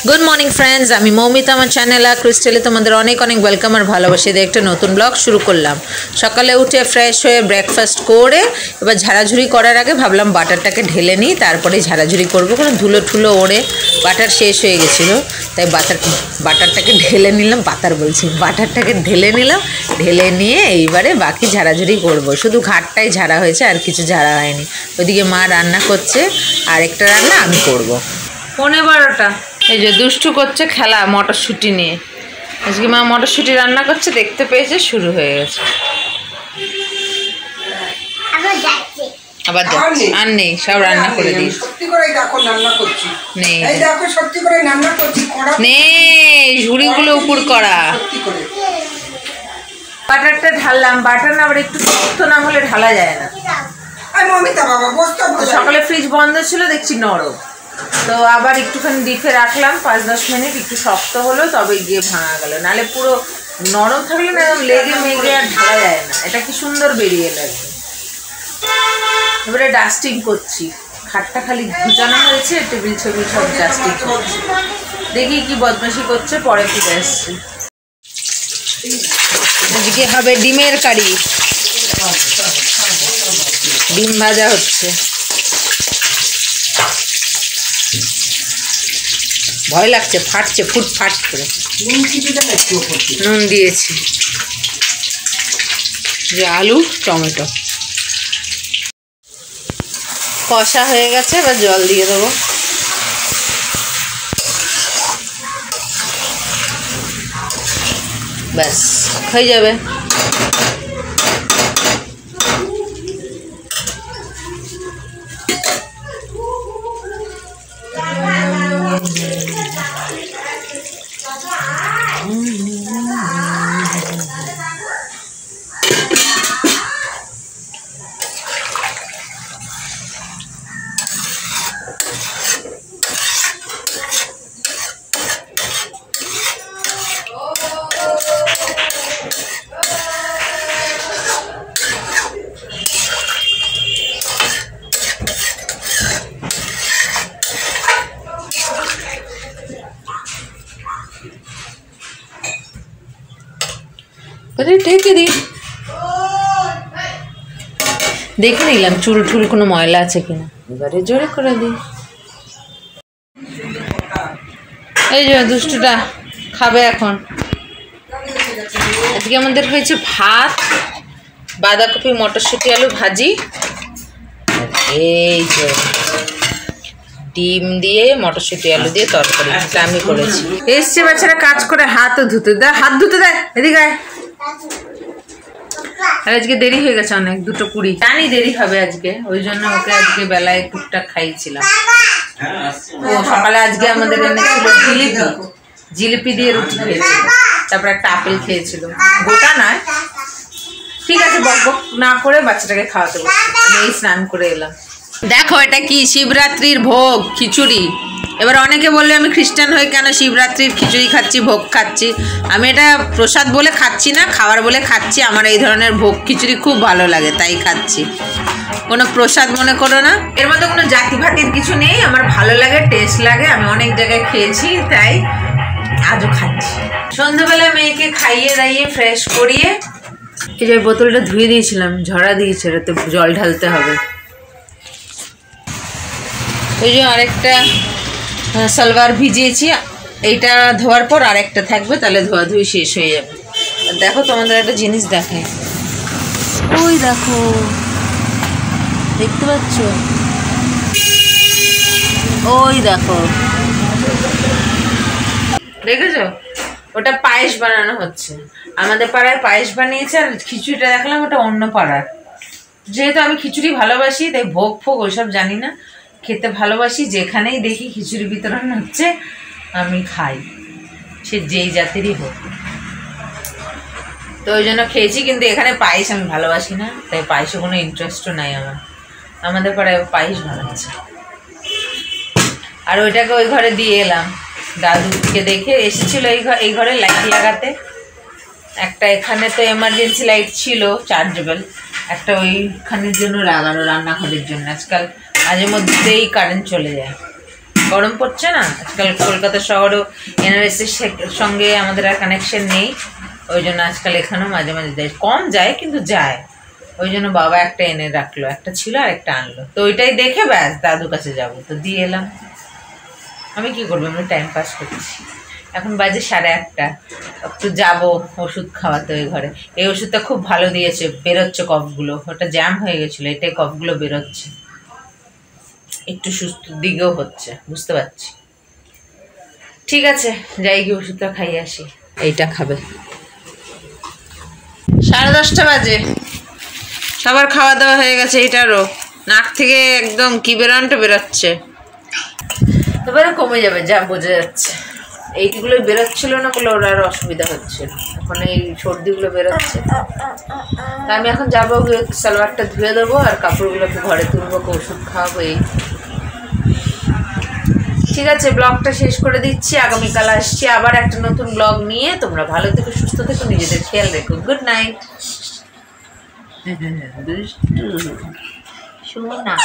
Good morning friends आमी मौमिता आमार channel और क्रिस्टेले तुम्हारे अनेक अनेक वेलकम और भालोबासा दिए एक नतून ब्लग शुरू करलाम। सकाले उठे फ्रेश हो ब्रेकफास्ट करे एबार झाड़ाझुड़ी करार आगे भाबलाम बाटारटाके ढेले निई तारपरे झाड़ाझुड़ी करब, कारण धुलो ठुलो ओड़े बाटार शेष हो गेछिलो ताई बाटारटाके ढेले निलाम। बाटारटाके ढेले निलाम, ढेले निये एइबारे बाकी झाड़ाझुड़ी करब। शुधु घाटटाई झाड़ा हयेछे आर किछु झाड़ा हयनि। ओइदिके मा रान्ना करछे आर एकटा रान्ना आमी करब। 11:15 এই যে দুষ্টু করছে খেলা মটরশুঁটি নিয়ে। আজকে মা মটরশুঁটি রান্না করছে, দেখতে পেয়েছে শুরু হয়ে গেছে। আবার যাচ্ছে আর নেই, সব রান্না করে দিই। সত্যি করে দেখো রান্না করছি নেই, এই দেখো সত্যি করে রান্না করছি কড়া নেই, ঝুড়িগুলো উপর করা। সত্যি করে বাটারটা ঢাললাম, বাটার না আবার একটু শক্ত না হলে ঢালা যায় না। আই মমিতা বাবা বসতো, সকালে ফ্রিজ বন্ধ ছিল দেখছি নরম, তো আবার একটুখানি ডিপে রাখলাম 5-10 মিনিট, একটু শক্ত হলো তবে গিয়ে ভাঙা গেল, নাহলে পুরো নরম থাকলে না লেগে মেগে আর ঢালা যায় না। এটা কি সুন্দর বেরিয়ে লাগবে। এবারে ডাস্টিং করছি, খাটটা খালি ঘুচানো হয়েছে, টেবিল ছবি সব ডাস্টিং করছি। দেখি কি বদমাশি করছে, পরে ফিরে আসছি। আজকে হবে ডিমের কারি, ডিম ভাজা হচ্ছে। ভয় লাগছে, ফাটছে ফুটফাট করে। নুন দিয়েছি, যে আলু টমেটো কষা হয়ে গেছে, এবার জল দিয়ে দেবো। ব্যাস হয়ে যাবে। ঢেকে দিই, দেখে নিলাম চুল টুল কোনো ময়লা আছে কিনা, এবারে জোরে করে দিই। এই যে দুষ্টুটা খাবে এখন। আজকে আমাদের হয়েছে ভাত, বাঁধাকপি মটরশুঁটি আলু ভাজি, এই যে ডিম দিয়ে মটরশুঁটি আলু দিয়ে তরকারি, এটা আমি করেছি। এসছে বাচ্চারা কাজ করে, হাতও ধুতে দেয়, হাত ধুতে দেয়, এদিকে আর আজকে দেরি হয়ে গেছে অনেক, 2:20 জানি দেরি হবে আজকে, ওই জন্য ওকে আজকে বেলায় টুকটাক খাইয়েছিলাম। ও সকালে আজকে আমাদের এনেছিল জিলিপি দিয়ে রুটি খেয়েছিল, তারপর একটা আপেল খেয়েছিল, গোটা নয়। ঠিক আছে, বকবক না করে বাচ্চাটাকে খাওয়াতে বসছি। আমি এই স্নান করে এলাম। দেখো এটা কি শিবরাত্রির ভোগ খিচুড়ি। এবার অনেকে বললে আমি খ্রিস্টান হয়ে কেন শিবরাত্রির খিচুড়ি খাচ্ছি, ভোগ খাচ্ছি। আমি এটা প্রসাদ বলে খাচ্ছি না, খাবার বলে খাচ্ছি। আমার এই ধরনের ভোগ খিচুড়ি খুব ভালো লাগে, তাই খাচ্ছি। কোনো প্রসাদ মনে করো না, এর মধ্যে কোনো জাতিভাতির কিছু নেই। আমার ভালো লাগে, টেস্ট লাগে, আমি অনেক জায়গায় খেয়েছি, তাই আজও খাচ্ছি। সন্ধ্যাবেলায় মেয়েকে খাইয়ে দাইয়ে ফ্রেশ করিয়ে এই যে বোতলটা ধুয়ে দিয়েছিলাম, ঝরা দিয়েছে, এটাতে জল ঢালতে হবে। ওই যে আরেকটা সালোয়ার ভিজিয়েছি, এইটা ধোয়ার পর আরেকটা থাকবে, তাহলে ধোয়াধুয়ি শেষ হয়ে যাবে। দেখো তোমাদের একটা জিনিস দেখাই, ওই দেখো দেখতে পাচ্ছ, ওই দেখো দেখেছো, ওটা পায়েস বানানো হচ্ছে। আমাদের পাড়ায় পায়েস বানিয়েছে, আর খিচুড়িটা দেখলাম ওটা অন্য পাড়ার। যেহেতু আমি খিচুড়ি ভালোবাসি, তাই ভোগ ফোগ ওইসব জানি না, খেতে ভালোবাসি। যেখানেই দেখি খিচুড়ি বিতরণ হচ্ছে আমি খাই, সে যেই জাতিরই হোক। তো ওই জন্য খেয়েছি, কিন্তু এখানে পায়েস আমি ভালোবাসি না, তাই পায়েসে কোনো ইন্টারেস্টও নাই আমার। আমাদের পাড়ায় পায়েস বানাচ্ছে, আর ওইটাকে ওই ঘরে দিয়ে এলাম। দাদুকে দেখে এসেছিল এই ঘরে লাইট লাগাতে। একটা এখানে তো এমার্জেন্সি লাইট ছিল চার্জেবল, একটা ওইখানের জন্য লাগানো, রান্নাঘরের জন্য। আজকাল মাঝে মধ্যেই কারেন্ট চলে যায়। গরম পড়ছে না আজকাল, কলকাতা শহরেও এনআরএসের সঙ্গে আমাদের আর কানেকশন নেই, ওই জন্য আজকাল এখানেও মাঝে মাঝে যায়, কম যায় কিন্তু যায়। ওই জন্য বাবা একটা এনে রাখলো, একটা ছিল আর একটা আনলো, তো ওইটাই দেখে ব্যাস দাদুর কাছে যাবো, তো দিয়ে এলাম। আমি কি করবো, আমি টাইম পাস করছি। এখন বাজে 8:30, একটু যাবো ওষুধ খাওয়াতে ওই ঘরে। এই ওষুধটা খুব ভালো দিয়েছে, বেরোচ্ছে কফগুলো, ওটা জ্যাম হয়ে গেছিলো, এটাই কফগুলো বেরোচ্ছে, একটু সুস্থ দিকেও হচ্ছে, বুঝতে পারছি। ঠিক আছে, যাই গিয়ে ওষুধটা খাইয়ে আসি। এইটা খাবে। 10:30 বাজে, সবার খাওয়া দাওয়া হয়ে গেছে। এইটারও নাক থেকে একদম কি বেরানটা বেরোচ্ছে, এবারে কমে যাবে যা বোঝা যাচ্ছে। এইগুলোই বেরোচ্ছিল না বলে ওর আর অসুবিধা হচ্ছে, এখন এই সর্দিগুলো বেরোচ্ছে। তা আমি এখন যাবো, সালোয়ারটা ধুয়ে দেবো আর কাপড়গুলোকে ঘরে তুলবো, ওষুধ খাওয়াবো। এই ঠিক আছে, ব্লগটা শেষ করে দিচ্ছি, আগামীকাল আসছি আবার একটা নতুন ব্লগ নিয়ে। তোমরা ভালো থেকো, সুস্থ থেকো, নিজেদের খেয়াল রেখো। Good night. দুষ্টু সোনা।